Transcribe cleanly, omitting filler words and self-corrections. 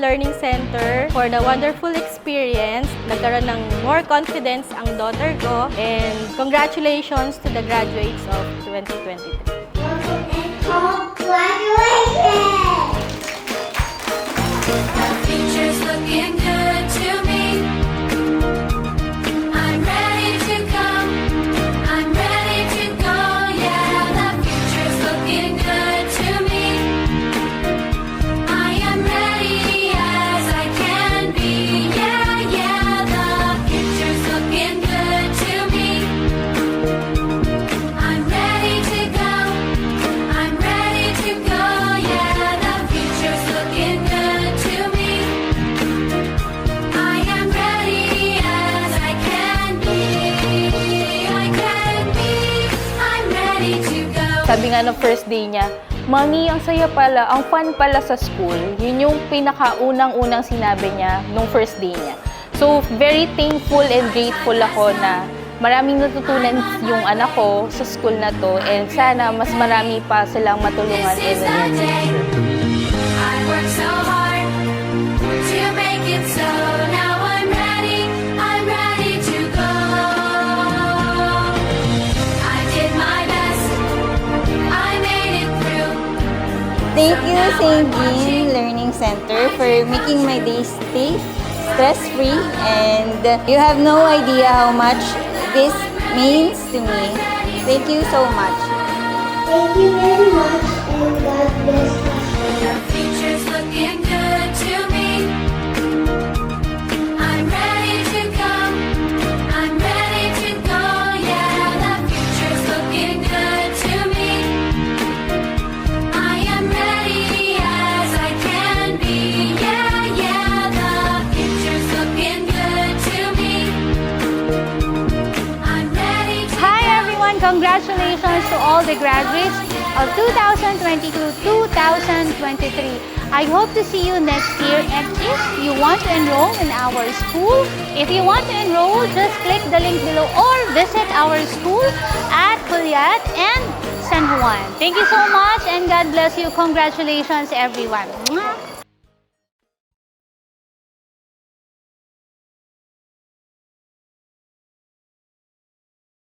Learning Center for the wonderful experience. Nagkaroon ng more confidence ang daughter ko. And congratulations to the graduates of 2023. The future's looking good to me. I'm ready to come. I'm ready to go. Yeah, the future's looking good to me. I am ready as I can be. Yeah, yeah, the future's looking good to me. I'm ready to go. I'm ready to go. Yeah, the future's looking good to me. I am ready as I can be. I can be. I'm ready to go. Sabi nga ng first day niya, Mami, ang saya pala, ang fun pala sa school. Yun yung pinakaunang-unang sinabi niya nung first day niya. So, very thankful and grateful ako na maraming natutunan yung anak ko sa school na to and sana mas marami pa silang matulungan in This is the the near day. future. I worked so hard to make it so. Now I'm ready to go. I did my best. I made it through. Thank you, St. Jean Learning Center, for making my days safe, stress-free, and you have no idea how much this means to me. Thank you so much. Thank you very much, and God bless you. The future's looking good to me. I'm ready to come. I'm ready to go. Yeah, the future's looking good to me. I am ready as I can be. Yeah, yeah, the future's looking good to me. I'm ready to Hi everyone! Congratulations to all the graduates of 2022-2023. I hope to see you next year, and if you want to enroll in our school, if you want to enroll, just click the link below or visit our school at Culiat and San Juan. Thank you so much and God bless you. Congratulations everyone. Mwah!